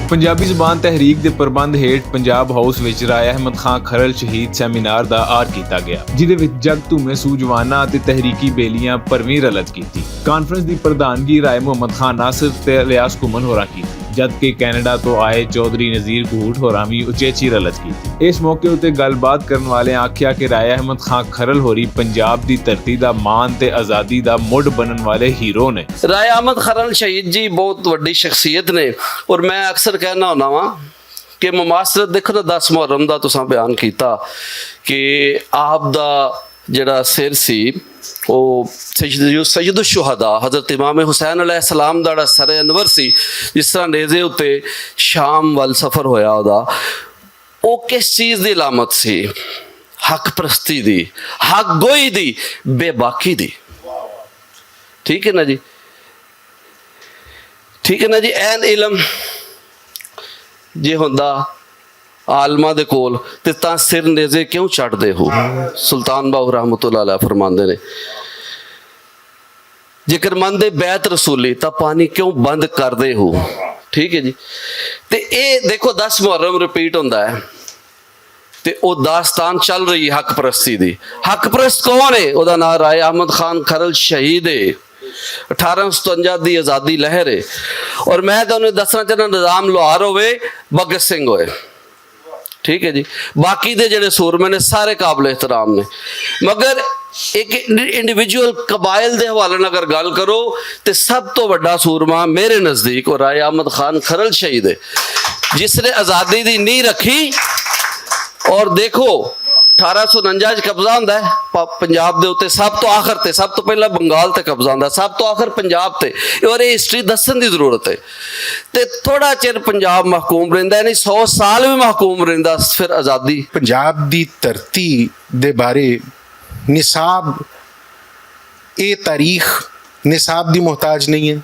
पंजाबी ज़ुबान तहरीक दे प्रबंध हेठ पंजाब हाउस विच राय अहमद खान खरल शहीद सैमीनार दा आर कीता गया, जिहदे विच जग धूमे सूझवाना ते तहरीकी बेलियां भरवीं रलत कीती। कानफ्रेंस दी प्रधानगी राय मुहम्मद खान नासिर ते इलियास घुमन होरां कीती, जबकि कैनेडा तो आए चौधरी नज़ीर घूट होरां भी उचेची रलत कीती। इस मौके उत्ते गलबात करन वाले आख्या कि राय अहमद खान खरल होरी पंजाब दी धरती दा मान ते आज़ादी दा मुढ़ बनन वाले हीरो ने। राय अहमद खरल शहीद जी बहुत वड्डी शख्सियत ने, और मैं अक्सर कहना होना वा कि मुमासरत देखो ना 10 मुहर्रम दा तुसां बयान कीता कि आप दा जिहड़ा सिर सी ਉਹ ਸੈਯਦ ਸ਼ੁਹਦਾ ਹਜ਼ਰਤ ਇਮਾਮ ਹੁਸੈਨ अलैहिस्सलाम ਦਾ ਸਰ ਅਨਵਰ ਸੀ, ਜਿਸ ਤਰ੍ਹਾਂ ਨੇਜ਼ੇ ਉੱਤੇ ਸ਼ਾਮ ਵੱਲ ਸਫ਼ਰ ਹੋਇਆ ਉਹਦਾ, ਉਹ ਕਿਸ ਚੀਜ਼ ਦੀ ਅਲਾਮਤ ਸੀ? ਹੱਕ ਪ੍ਰਸਤੀ ਦੀ, ਹੱਕ ਗੋਈ ਦੀ, ਬੇਬਾਕੀ ਦੀ। ਠੀਕ ਹੈ ਨਾ ਜੀ, ਠੀਕ ਹੈ ਨਾ ਜੀ। ਐਨ ਇਲਮ ਜੇ ਹੁੰਦਾ ਆਲਮਾ ਦੇ ਕੋਲ ਤੇ ਤਾਂ ਸਿਰ ਨੇਜ਼ੇ ਕਿਉਂ ਚੜਦੇ ਹੋ? ਸੁਲਤਾਨ ਬਾਹੂ ਰਹਿਮਤੁल्लाह अलैह फरमाते ने, जेकर मंदे बैत रसूली तो पानी क्यों बंद करते हो? ठीक है जी। तो ये देखो 10 मुहर्रम रिपीट होता है तो वो दास्तान चल रही है हक परस्ती दी। हक परस्त कौन है? ਉਹਦਾ नाम राय अहमद खान खरल शहीद है। 1857 की आज़ादी लहर है। और मैं तुहानूं दसना चाहना, निज़ाम लोहार होवे, भगत सिंह होए, ठीक है जी, बाकी दे जेडे सूरमे ने सारे काबिल एहतराम ने, मगर एक इंडिविजुअल कबाइल के हवाले नाल अगर गल करो तो सब तो वड्डा सूरमा मेरे नज़दीक और राय अहमद खान खरल शहीद है, जिसने आज़ादी की नींह रखी। और देखो 1849 कब्जा होंदा है पंजाब दे उत्ते, सब तो आखिर ते, सब तो पहला बंगाल ते कब्जा होंदा, सब तो आखिर पंजाब ते। और ये हिस्ट्री दसन की जरूरत है। ते थोड़ा चिर पंजाब महकूम रहिंदा, नहीं 100 साल भी महकूम रहिंदा, फिर आज़ादी। पंजाब दी धरती दे बारे निसाब, ये तारीख निसाब दी मोहताज नहीं है।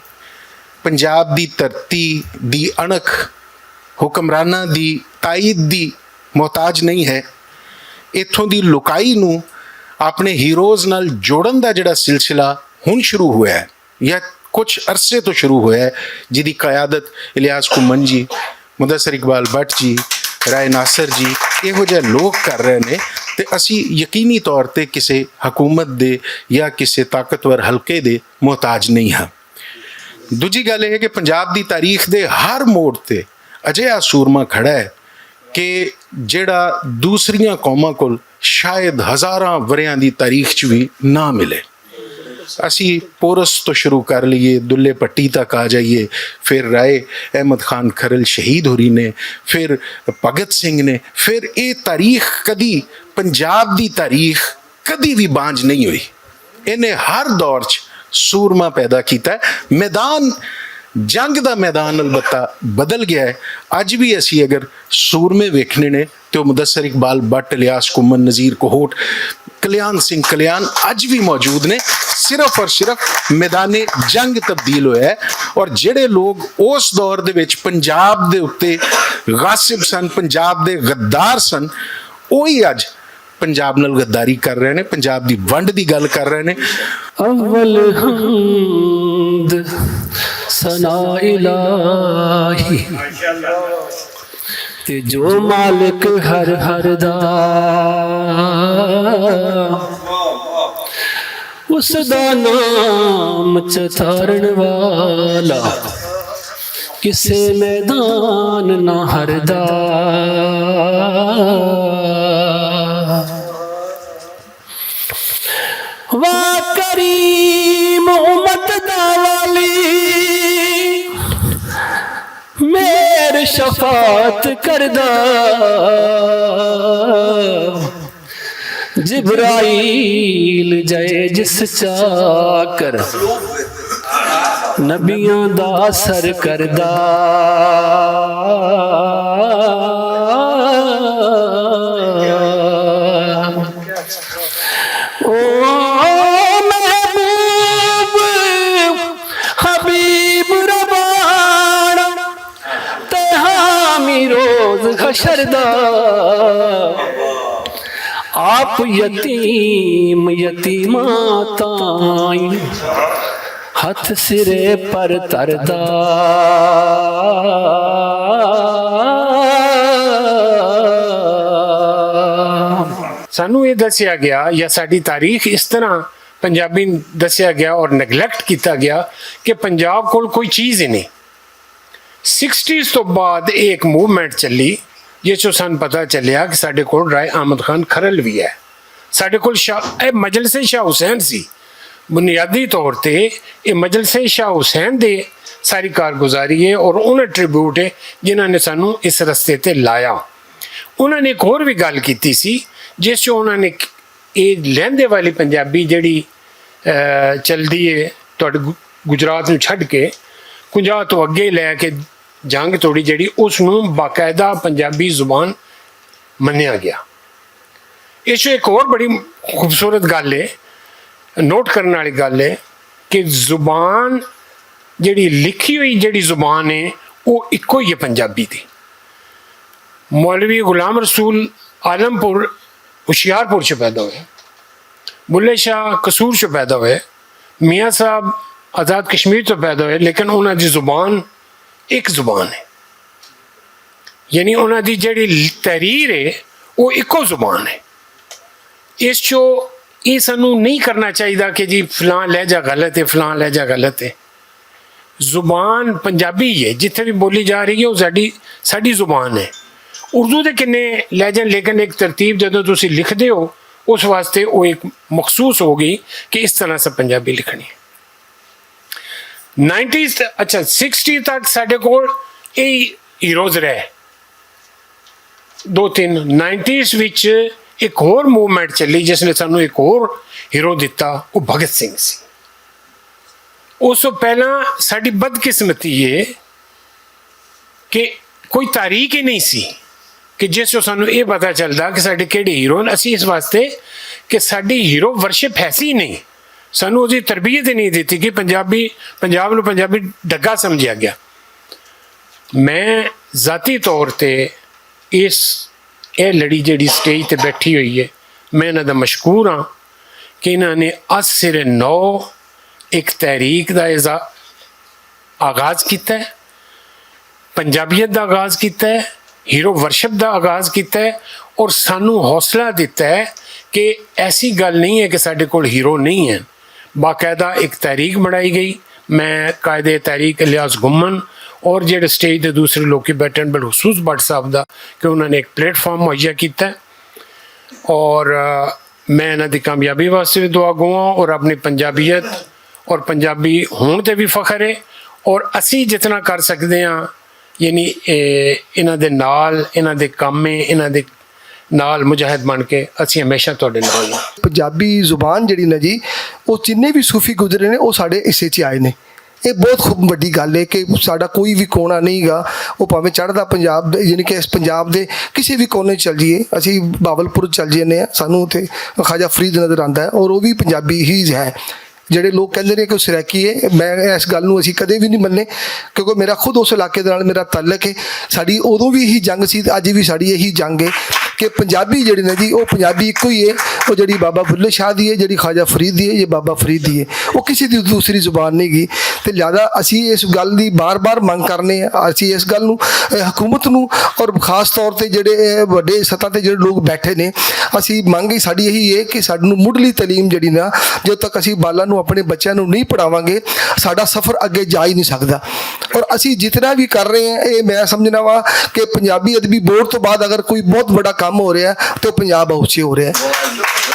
पंजाब दी धरती दी अणख हुक्मराना दी ताईद दी मोहताज नहीं है। इत्थों दी लुकाई नूं अपने हीरोज़ नाल जोड़न दा जिहड़ा सिलसिला हुण शुरू हुआ है, या कुछ अरसे तो शुरू हुआ है, जिहदी क़यादत इलियास घुमन जी, मुदस्सिर इकबाल भट्ट जी, राय नासिर जी, इहो जिहे लोग कर रहे ने। ते असी यकीनी तौर ते किसी हुकूमत दे या किसी ताकतवर हल्के दे मोहताज नहीं हाँ। दूजी गल यह है कि पंजाब दी तारीख दे हर मोड़ ते अजिहा सूरमा खड़ा है कि जिहड़ा दूसरियां कौमां कोल शायद हज़ारां वरियां दी तारीख च भी ना मिले। असी पोरस तो शुरू कर लीए, दुल्ले पट्टी तक आ जाइए, फिर राय अहमद खान खरल शहीद होरी ने, फिर भगत सिंह ने, फिर ये तारीख कदी पंजाब दी तारीख कदी भी बांझ नहीं हुई। इन्हें हर दौर च सूरमा पैदा किया। मैदान जंग का मैदान अलबत्ता बदल गया है। अज भी असी अगर सूरमे वेखने ने तो मुदस्सिर इकबाल भट्ट, इलियास घुमन, नज़ीर कोहोट, कल्याण सिंह कल्याण अज भी मौजूद ने। सिर्फ और सिर्फ मैदाने जंग तब्दील होया है। और जेड़े लोग उस दौर दे विच पंजाब दे उत्ते गासिब सन, पंजाब दे गद्दार सन, वही अज पंजाब नाल गद्दारी कर रहे ने, पंजाब दी वंड दी गल कर रहे ने। अव्वल हम्द सना इलाही ते जो मालिक हर हर दा, उस दा नाम चतारन वाला, किसे मैदान ना हरदा। वाह करीम उम्मत दा वाली, मेरे शफात करदा। जिब्राइल जय जिस चाकर, नबियां दा सर करदा। ओ महबूब हबीब रबाना, ते हामी रोज हशरदा। आप यतीम यतीमा ताई हथ सिरे पर तरदा ਸਾਨੂੰ ਇਹ ਦੱਸਿਆ ਗਿਆ ਜਾਂ ਸਾਡੀ ਤਾਰੀਖ ਇਸ ਤਰ੍ਹਾਂ ਪੰਜਾਬੀ ਨੂੰ ਦੱਸਿਆ ਗਿਆ ਔਰ ਨੈਗਲੈਕਟ ਕੀਤਾ ਗਿਆ ਕਿ ਪੰਜਾਬ ਕੋਲ ਕੋਈ ਚੀਜ਼ ਹੀ ਨਹੀਂ। 60s ਤੋਂ ਬਾਅਦ ਇਹ ਇੱਕ ਮੂਵਮੈਂਟ ਚੱਲੀ ਜਿਸ 'ਚੋਂ ਸਾਨੂੰ ਪਤਾ ਚੱਲਿਆ ਕਿ ਸਾਡੇ ਕੋਲ ਰਾਏ ਅਹਿਮਦ ਖਾਨ ਖਰਲ ਵੀ ਹੈ। ਸਾਡੇ ਕੋਲ ਇਹ ਮਜਲਿਸ ਸ਼ਾਹ ਹੁਸੈਨ ਸੀ। ਬੁਨਿਆਦੀ ਤੌਰ ਤੇ ਇਹ ਮਜਲਿਸ ਸ਼ਾਹ ਹੁਸੈਨ ਦੇ ਸਾਰੀ ਕਾਰਗੁਜ਼ਾਰੀ ਹੈ ਔਰ ਉਹਨਾਂ ਟ੍ਰਿਬਿਊਟ ਹੈ ਜਿਨ੍ਹਾਂ ਨੇ ਸਾਨੂੰ ਇਸ ਰਸਤੇ ਤੇ ਲਾਇਆ। ਉਹਨਾਂ ਨੇ ਇੱਕ ਹੋਰ ਵੀ ਗੱਲ ਕੀਤੀ ਸੀ ਜਿਸ 'ਚ ਉਹਨਾਂ ਨੇ ਇਹ ਲਹਿੰਦੇ ਵਾਲੀ ਪੰਜਾਬੀ ਜਿਹੜੀ ਚਲਦੀ ਹੈ ਤੁਹਾਡੇ ਗੁਜਰਾਤ ਨੂੰ ਛੱਡ ਕੇ 50 ਤੋਂ ਅੱਗੇ ਲੈ ਕੇ ਜੰਗ ਤੋੜੀ ਜਿਹੜੀ ਉਸ ਨੂੰ ਬਾਕਾਇਦਾ ਪੰਜਾਬੀ ਜ਼ੁਬਾਨ ਮੰਨਿਆ ਗਿਆ। ਇਸ 'ਚ ਇੱਕ ਹੋਰ ਬੜੀ ਖੂਬਸੂਰਤ ਗੱਲ ਹੈ, ਨੋਟ ਕਰਨ ਵਾਲੀ ਗੱਲ ਹੈ ਕਿ ਜ਼ੁਬਾਨ ਜਿਹੜੀ ਲਿਖੀ ਹੋਈ ਜਿਹੜੀ ਜ਼ੁਬਾਨ ਹੈ ਉਹ ਇੱਕੋ ਹੀ ਹੈ ਪੰਜਾਬੀ ਦੀ। मौलवी गुलाम रसूल आलमपुर हुशियारपुर से पैदा हुए, बुल्ले शाह कसूर से पैदा हुए, मियाँ साहब आज़ाद कश्मीर तो पैदा हुए, लेकिन उन्होंने जुबान एक जुबान है, यानी उन्होंने जी तहरीर है वो इको जुबान है। इस चो ये सानू नहीं करना चाहिए कि जी फलां लहजा गलत है फलां लहजा गलत है। जुबान पंजाबी है, जिथे भी बोली जा रही है वो साडी जुबान है। उर्दू के किन्ने लहजन, लेकिन एक तरतीब जो तुम लिखते हो उस वास्ते वो एक मखसूस हो गई कि इस तरह से पंजाबी लिखनी है। 90s अच्छा 60 तक साढ़े कोल यही हीरोज रहे। 2-3 90s विच एक होर मूवमेंट चली जिसने सानू एक होर हीरो दिता, वो भगत सिंह सी। उस तो पहला साड़ी बदकिस्मती है कि कोई तारीख ही नहीं सी कि जिस सानू ये पता चलता कि साढ़े किहड़े हीरो ने। असी इस वास्ते कि साड़ी हीरो वर्शिप हैसी नहीं, सानू उसकी तरबीयत ही नहीं दी कि पंजाब नूं पंजाबी डग्गा समझिया गया। मैं ज़ाती तौर ते ये लड़ी जिहड़ी स्टेज ते बैठी हुई है मैं इन्हां दा मशकूर हाँ कि इन्होंने अज सिरे 9 एक तहरीक का आगाज़ किया है, पंजाबीयत का आगाज़ किया है, हीरो वर्शिप का आगाज़ किया है और सानू हौसला दिता है कि ऐसी गल नहीं है कि साढ़े कोल हीरो नहीं है। बाकायदा एक तहरीक बनाई गई। मैं कायदे तहरीक इलियास गुम्मन और जेडे स्टेज के दूसरे लोग बैठे बलखसूस भट्ट साहब का कि उन्होंने एक प्लेटफॉर्म मुहैया किया और मैं इन्हां दी कामयाबी वास्ते भी दुआ गो और अपनी पंजाबीयत और पंजाबी होने ते भी फखर है और असी जितना कर सकते हैं यानी इन्हां दे नाल इन्हां दे काम है इन्हां दे नाल मुजाहिद बन के असी हमेशा तुहाडे नाल हां। पंजाबी जुबान जिहड़ी ना जी वो जिन्ने भी सूफी गुजरे ने वो साडे हिस्से 'च आए ने। ये बहुत खूब वड्डी गल है कि साडा कोई भी कोना नहीं गा वो भावें चढ़दा पंजाब यानी कि इस पंजाब दे किसी भी कोने चल जाइए, असी बावलपुर चल जाने सानू उत्थे ख्वाजा फरीद नज़र आंदा है और वो भी पंजाबी ही है। ਜਿਹੜੇ लोग कहते हैं कि सराकी है, मैं इस गल नूं असीं कदे भी नहीं मन्ने क्योंकि मेरा खुद उस इलाके दे नाल मेरा ताल्लुक है। साडी उदों भी यही जंग सी, अज भी साडी यही जंग है कि पंजाबी जिहड़ी ने जी वो पंजाबी इक्को ही है। वो जिहड़ी बाबा बुल्ले शाह दी है, जिहड़ी ख्वाजा फरीद दी है, ये बाबा फरीद दी है, वो किसी दी दूसरी जुबान नहीं गी। तो लिहाजा असीं इस गल दी बार बार मंग करने असीं इस गल नूं हुकूमत नूं और खास तौर पर जिहड़े वड्डे सतह ते जिहड़े लोग बैठे ने असीं मंग ही साडी यही है कि सानूं मुढ़ली तलीम जिहड़ी ना जद तक असीं बालां नूं अपने बच्चों को नहीं पढ़ावांगे साडा सफ़र अगे जा ही नहीं सकता। और असी जितना भी कर रहे हैं ये मैं समझना वा कि पंजाबी अदबी बोर्ड तो बाद अगर कोई बहुत बड़ा काम हो रहा है तो पंजाब हाउस से हो रहा है।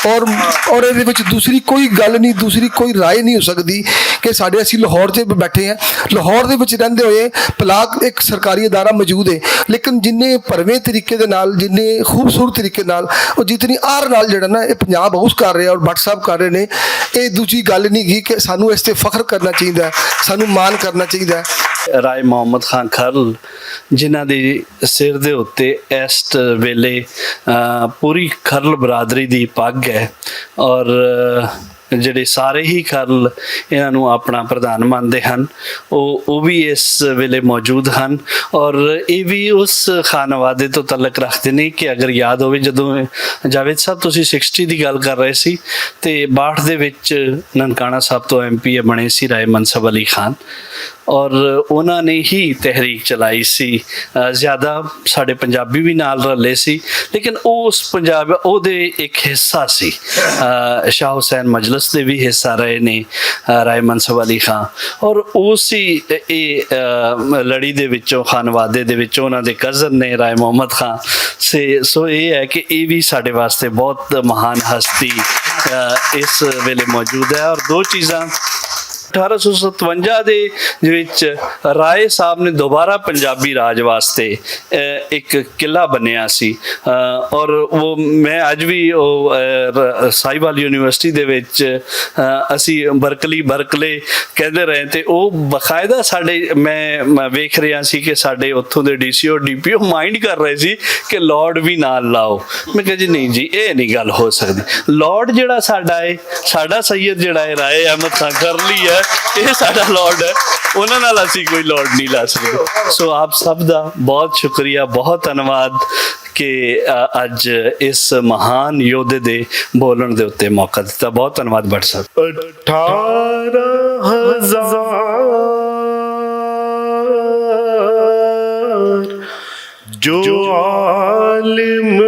और ये दूसरी कोई गल नहीं, दूसरी कोई राय नहीं हो सकती कि साढ़े असी लाहौर से बैठे हैं, लाहौर के रहते हुए पलाक एक सरकारी अदारा मौजूद है, लेकिन जिन्ने भरवें तरीके दे नाल जिन्ने खूबसूरत तरीके नाल और जितनी आर नाल जिहड़ा ना ये पंजाब हाउस कर रहे हैं और भट्ट साहब कर रहे हैं, ये दूसरी गल नहीं गी कि सानू इस ते फख्र करना चाहिए, सानू मान करना चाहिए। राय मोहम्मद खान खरल जिन्हां दी सिर दे उत्ते इस वेले पूरी खरल बरादरी दी पग है और ਜਿਹੜੇ ਸਾਰੇ ਹੀ ਖਰਲ ਇਹਨਾਂ ਨੂੰ ਆਪਣਾ ਪ੍ਰਧਾਨ ਮੰਨਦੇ ਹਨ, ਉਹ ਵੀ ਇਸ ਵੇਲੇ ਮੌਜੂਦ ਹਨ। ਔਰ ਇਹ ਵੀ ਉਸ ਖਾਨਵਾਦੇ ਤੋਂ ਤਲਕ ਰੱਖਦੇ ਨੇ ਕਿ ਅਗਰ ਯਾਦ ਹੋਵੇ ਜਦੋਂ ਜਾਵੇਦ ਸਾਹਿਬ ਤੁਸੀਂ 60 ਦੀ ਗੱਲ ਕਰ ਰਹੇ ਸੀ ਤੇ 62 ਦੇ ਵਿੱਚ ਨਨਕਾਣਾ ਸਾਹਿਬ ਤੋਂ MP ਬਣੇ ਸੀ ਰਾਏ ਮਨਸਬ ਅਲੀ ਖਾਨ, ਔਰ ਉਹਨਾਂ ਨੇ ਹੀ ਤਹਿਰੀਕ ਚਲਾਈ ਸੀ। ਜ਼ਿਆਦਾ ਸਾਡੇ ਪੰਜਾਬੀ ਵੀ ਨਾਲ ਰਲੇ ਸੀ, ਲੇਕਿਨ ਉਸ ਪੰਜਾਬ ਉਹਦੇ ਇੱਕ ਹਿੱਸਾ ਸੀ। ਸ਼ਾਹ ਹੁਸੈਨ ਮਜਲਿਸ ਦੇ ਵੀ ਹਿੱਸਾ ਰਹੇ ਨੇ ਰਾਏ ਮਨਸਬ ਅਲੀ ਖਾਨ, ਔਰ ਉਸੇ ਇਹ ਲੜੀ ਦੇ ਵਿੱਚੋਂ ਖਾਨਵਾਦੇ ਦੇ ਵਿੱਚੋਂ ਉਹਨਾਂ ਦੇ ਕਜ਼ਨ ਨੇ ਰਾਏ ਮੁਹੰਮਦ ਖਾਨ ਸੋ ਇਹ ਹੈ ਕਿ ਇਹ ਵੀ ਸਾਡੇ ਵਾਸਤੇ ਬਹੁਤ ਮਹਾਨ ਹਸਤੀ ਇਸ ਵੇਲੇ ਮੌਜੂਦ ਹੈ। ਔਰ ਦੋ ਚੀਜ਼ਾਂ 1857 ਦੇ ਵਿੱਚ ਰਾਏ ਸਾਹਿਬ ਨੇ ਦੁਬਾਰਾ ਪੰਜਾਬੀ ਰਾਜ ਵਾਸਤੇ ਇੱਕ ਕਿਲਾ ਬਣਿਆ ਸੀ, ਔਰ ਉਹ ਮੈਂ ਅੱਜ ਵੀ ਉਹ ਸਾਈਵਾਲ ਯੂਨੀਵਰਸਿਟੀ ਦੇ ਵਿੱਚ ਅਸੀਂ ਬਰਕਲੇ ਕਹਿੰਦੇ ਰਹੇ ਤੇ ਉਹ ਬਕਾਇਦਾ ਸਾਡੇ ਮੈਂ ਵੇਖ ਰਿਹਾ ਸੀ ਕਿ ਸਾਡੇ ਉੱਥੋਂ ਦੇ DCO DPO ਮਾਈਂਡ ਕਰ ਰਹੇ ਸੀ ਕਿ ਲਾਰਡ ਵੀ ਨਾਲ ਲਾਓ। ਮੈਂ ਕਿਹਾ ਜੀ ਨਹੀਂ ਜੀ, ਇਹ ਨਹੀਂ ਗੱਲ ਹੋ ਸਕਦੀ। ਲਾਰਡ ਜਿਹੜਾ ਸਾਡਾ ਹੈ, ਸਾਡਾ ਸੈਯਦ ਜਿਹੜਾ ਹੈ ਰਾਏ ਅਹਿਮਦ ਖਾਨ ਕਰਲੀ ਹੈ, ਇਹ ਸਾਡਾ ਲਾਰਡ ਹੈ, ਉਹਨਾਂ ਨਾਲ ਅਸੀਂ ਕੋਈ ਲਾਰਡ ਨਹੀਂ ਲਾ ਸਕਦੇ। ਸੋ ਆਪ ਸਭ ਦਾ ਬਹੁਤ ਸ਼ੁਕਰੀਆ, ਬਹੁਤ ਧੰਨਵਾਦ ਕਿ ਅੱਜ ਇਸ ਮਹਾਨ ਯੋਧੇ ਦੇ ਬੋਲਣ ਦੇ ਉੱਤੇ ਮੌਕਾ ਦਿੱਤਾ। ਬਹੁਤ ਧੰਨਵਾਦ ਭੱਟ ਸਾਹਿਬ। 18,000 ਜੋ ਆਲਿਮ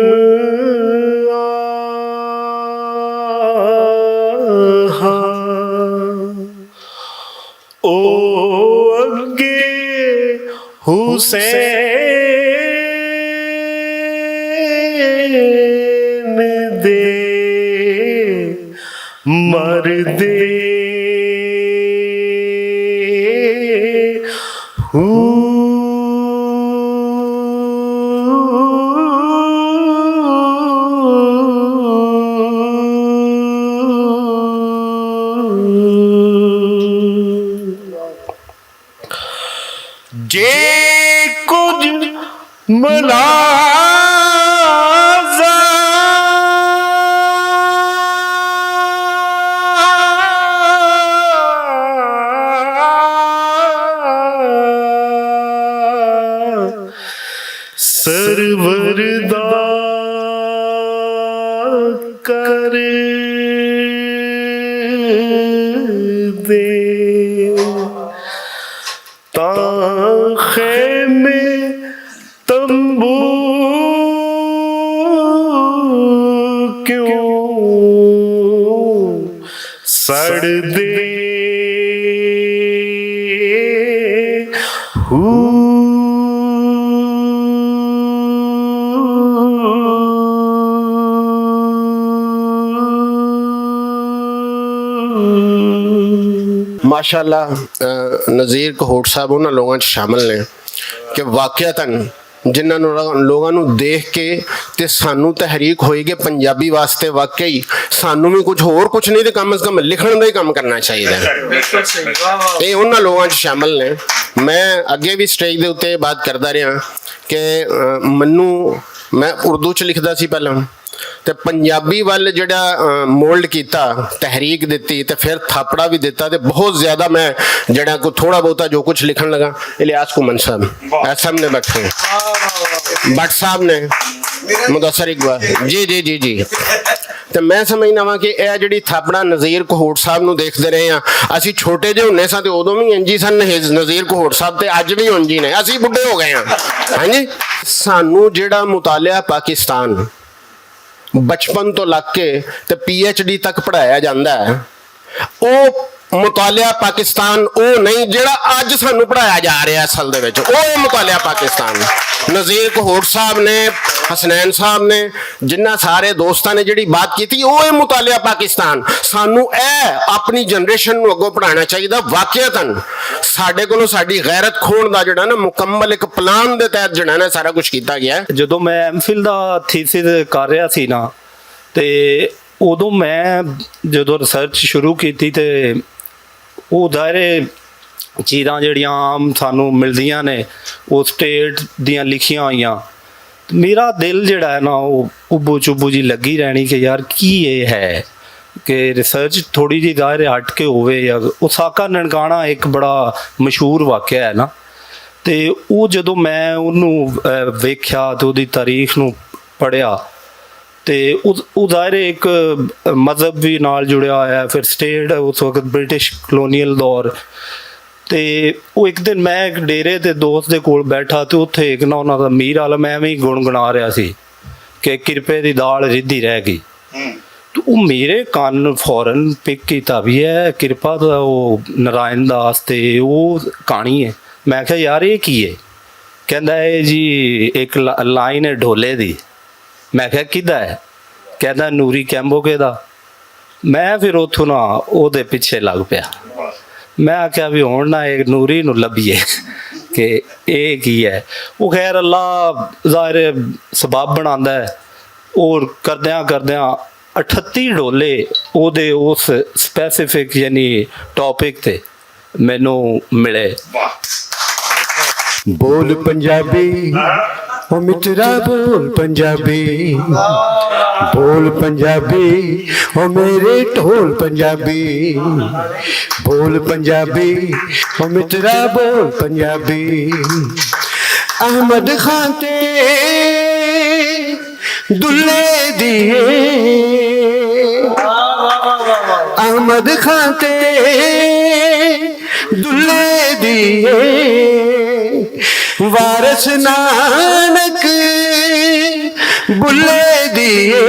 ਉਹ ਅੱਗੇ ਹੁਸੈਨ ਦੇ ਮਰਦੇ ਜੇ ਕੁਝ ਮਲਾਜ਼ਾ ਸਰਵਰ ਦਾ ਕਰ ਦੇ ਤਾਂ ਖੈਮੇ ਤੰਬੂ ਕਿਉਂ ਸੜਦੇ माशाल्लाह नज़ीर कहोट साहब उन्होंने लोगों च शामिल ने कि वाकयातन जिन्होंने लोगों को देख के ते सानू तहरीक होई कि पंजाबी वास्ते वाकई सानू भी कुछ होर कुछ नहीं तो कम से कम लिखण का ही काम करना चाहिए। ये उन्होंने लोगों च शामिल ने। मैं अगे भी स्टेज के उत्ते बात करता रहा कि मन्नू मैं उर्दू च लिखता सी पहला ਤੇ ਪੰਜਾਬੀ ਵੱਲ ਜਿਹੜਾ ਮੋਲਡ ਕੀਤਾ, ਤਹਿਰੀਕ ਦਿੱਤੀ ਤੇ ਫਿਰ ਥਾਪੜਾ ਵੀ ਦਿੱਤਾ ਤੇ ਬਹੁਤ ਜ਼ਿਆਦਾ ਮੈਂ ਜਿਹੜਾ ਕੋ ਥੋੜਾ ਬਹੁਤਾ ਜੋ ਕੁਝ ਲਿਖਣ ਲਗਾ ਇਲਿਆਸ ਕੁਮਨ ਸਾਹਿਬ ਐਸਐਮ ਨੇ ਬੈਠੇ भट्ट साहब ने मुदस्सर इकबाल जी जी जी जी तो मैं समझना वा कि यह जी थापड़ा नज़ीर कहोट साहब नूं देखते रहे हैं। असी छोटे जे हुंदे सां ते उदों भी इंजी सन नज़ीर कहोट साहब ते अज भी इंजी ने, असी बुढ़े हो गए हैं। हाँ जी, सानू जिहड़ा मुतालिया पाकिस्तान बचपन तो लग के ते PhD तक पढ़ाया जाता है, वो मुतालिया पाकिस्तान वो नहीं जिहड़ा अज सानू पढ़ाया जा रहा असल दे विच, वो मुतालिया पाकिस्तान। नज़ीर कहोट साहब ने, हसनैन साहब ने, जिन्ना सारे दोस्तों ने जिहड़ी बात की वो मुतालिया पाकिस्तान सानू अपनी जनरेशन नूं अगों पढ़ाना चाहिए। वाकयातन साडे कोलों साडी गैरत खोण दा जिहड़ा ना मुकम्मल एक प्लान दे तहत जिहड़ा ना सारा कुछ कीता गया है। ਜਦੋਂ मैं MPhil ਦਾ ਥੀਸਿਸ ਕਰ ਰਿਹਾ ਸੀ ਨਾ ਤੇ ਉਦੋਂ ਮੈਂ ਜਦੋਂ ਰਿਸਰਚ ਸ਼ੁਰੂ ਕੀਤੀ ਤੇ ਉਹ ਦਾਇਰੇ ਚੀਜ਼ਾਂ ਜਿਹੜੀਆਂ ਆਮ ਸਾਨੂੰ ਮਿਲਦੀਆਂ ਨੇ ਉਹ ਸਟੇਟ ਦੀਆਂ ਲਿਖੀਆਂ ਹੋਈਆਂ, ਮੇਰਾ ਦਿਲ ਜਿਹੜਾ ਹੈ ਨਾ ਉਹ ਉਬੂ ਚੁਬੂ ਜੀ ਲੱਗੀ ਰਹਿਣੀ ਕਿ ਯਾਰ ਕੀ ਇਹ ਹੈ, ਕਿ ਰਿਸਰਚ ਥੋੜੀ ਜਿਹੀ ਜ਼ਾਹਿਰ ਹਟ ਕੇ ਹੋਵੇ ਜਾਂ ਉਹ ਸਾਕਾ ਨਨਕਾਣਾ ਇੱਕ ਬੜਾ ਮਸ਼ਹੂਰ ਵਾਕਿਆ ਹੈ ਨਾ, ਤੇ ਉਹ ਜਦੋਂ ਮੈਂ ਉਹਨੂੰ ਵੇਖਿਆ ਤੇ ਉਹਦੀ ਤਾਰੀਖ ਨੂੰ ਪੜ੍ਹਿਆ ਤੇ ਉਹ ਜ਼ਾਹਿਰ ਇੱਕ ਮਜ਼ਹਬ ਵੀ ਨਾਲ ਜੁੜਿਆ ਹੋਇਆ, ਫਿਰ ਸਟੇਟ ਉਸ ਵਕਤ ਬ੍ਰਿਟਿਸ਼ ਕਲੋਨੀਅਲ ਦੌਰ। ਤੇ ਉਹ ਇੱਕ ਦਿਨ ਮੈਂ ਇੱਕ ਡੇਰੇ ਤੇ ਦੋਸਤ ਦੇ ਕੋਲ ਬੈਠਾ ਤੇ ਉੱਥੇ ਇੱਕ ਨਾ ਉਹਨਾਂ ਦਾ ਮੀਰ ਆਲਮ ਐਵੇਂ ਹੀ ਗੁਣਗੁਣਾ ਰਿਹਾ ਸੀ ਕਿ ਕਿਰਪੇ ਦੀ ਦਾਲ ਰਿੱਧੀ ਰਹਿ ਗਈ। ਤੇ ਉਹ ਮੇਰੇ ਕੰਨ ਫੌਰਨ ਪਿਕ ਕੀਤਾ ਵੀ ਇਹ ਕਿਰਪਾ ਦਾ ਉਹ ਨਾਰਾਇਣ ਦਾਸ ਤੇ ਉਹ ਕਹਾਣੀ ਹੈ। ਮੈਂ ਕਿਹਾ ਯਾਰ ਇਹ ਕੀ ਹੈ? ਕਹਿੰਦਾ ਇਹ ਜੀ ਇੱਕ ਲਾਈਨ ਹੈ ਢੋਲੇ ਦੀ। ਮੈਂ ਕਿਹਾ ਕਿਹਦਾ ਹੈ? ਕਹਿੰਦਾ ਨੂਰੀ ਕੈਂਬੋਗੇ ਦਾ। ਮੈਂ ਫਿਰ ਉੱਥੋਂ ਨਾ ਉਹਦੇ ਪਿੱਛੇ ਲੱਗ ਪਿਆ। ਮੈਂ ਆਖਿਆ ਵੀ ਹੁਣ ਨਾ ਇਹ ਨੂਰੀ ਨੂੰ ਲੱਭੀਏ ਕਿ ਇਹ ਕੀ ਹੈ। ਉਹ ਖੈਰ ਅੱਲਾ ਜ਼ਾਹਿਰ ਸਬਬ ਬਣਾਉਂਦਾ ਹੈ। ਔਰ ਕਰਦਿਆਂ ਕਰਦਿਆਂ 38 ਢੋਲੇ ਉਹਦੇ ਉਸ ਸਪੈਸੀਫਿਕ ਯਾਨੀ ਟੌਪਿਕ ਤੇ ਮੈਨੂੰ ਮਿਲੇ। ਬੋਲ ਪੰਜਾਬੀ ਓ ਮਿੱਤਰਾ ਬੋਲ ਪੰਜਾਬੀ, ਬੋਲ ਪੰਜਾਬੀ ਓ ਮੇਰੇ ਢੋਲ ਪੰਜਾਬੀ, ਬੋਲ ਪੰਜਾਬੀ ਓ ਮਿੱਤਰਾ ਬੋਲ ਪੰਜਾਬੀ। ਅਹਿਮਦ ਖਾਨ ਤੇ ਦੁੱਲੇ ਦੀਏ, ਅਹਿਮਦ ਖਾਨ ਤੇ ਦੁੱਲੇ ਦੀਏ, ਵਾਰਿਸ ਨਾਨਕ ਬੁੱਲੇ ਦੀਏ।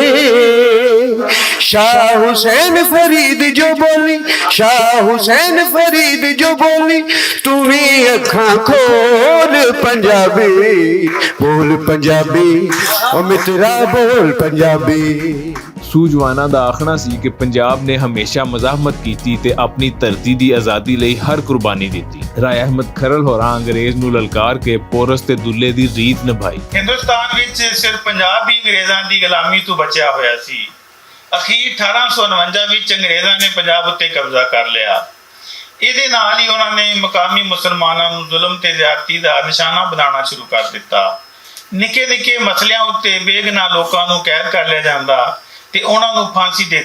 शाह हुसैन फरीद जो बोली, शाह हुसैन फरीद जो बोली, तू भी अखां खोल पंजाबी, बोल पंजाबी ओ मित्रा बोल पंजाबी। ਸੂਝਵਾਨਾਂ ਦਾ ਆਖਣਾ ਸੀ ਕਿ ਪੰਜਾਬ ਨੇ ਹਮੇਸ਼ਾ ਮਜ਼ਾਹਮਤ ਕੀਤੀ ਤੇ ਆਪਣੀ ਧਰਤੀ ਦੀ ਆਜ਼ਾਦੀ ਲਈ ਹਰ ਕੁਰਬਾਨੀ ਦਿੱਤੀ। ਰਾਏ ਅਹਿਮਦ ਖਰਲ ਹੋਰਾਂ ਅੰਗਰੇਜ਼ ਨੂੰ ਲਲਕਾਰ ਕੇ ਪੋਰਸ ਤੇ ਦੁੱਲੇ ਦੀ ਰੀਤ ਨਿਭਾਈ। ਹਿੰਦੁਸਤਾਨ ਵਿੱਚ ਸਿਰਫ ਪੰਜਾਬ ਹੀ ਅੰਗਰੇਜ਼ਾਂ ਦੀ ਗੁਲਾਮੀ ਤੋਂ ਬਚਿਆ ਹੋਇਆ ਸੀ। ਅਖੀਰ 1849 ਵਿੱਚ ਅੰਗਰੇਜ਼ਾਂ ਨੇ ਪੰਜਾਬ ਉੱਤੇ ਕਬਜ਼ਾ ਕਰ ਲਿਆ। ਇਹਦੇ ਨਾਲ ਹੀ ਉਹਨਾਂ ਨੇ ਮਕਾਮੀ ਮੁਸਲਮਾਨਾਂ ਨੂੰ ਜ਼ੁਲਮ ਤੇ ਜ਼ਿਆਦਤੀ ਦਾ ਨਿਸ਼ਾਨਾ ਬਣਾਉਣਾ ਸ਼ੁਰੂ ਕਰ ਦਿੱਤਾ। ਨਿੱਕੇ ਨਿੱਕੇ ਮਸਲਿਆਂ ਉੱਤੇ ਬੇਗੁਨਾਹ ਲੋਕਾਂ ਨੂੰ ਕੈਦ ਕਰ ਲਿਆ ਜਾਂਦਾ ਤੇ ਉਹਨਾਂ ਨੂੰ ਫਾਂਸੀ ਦੇ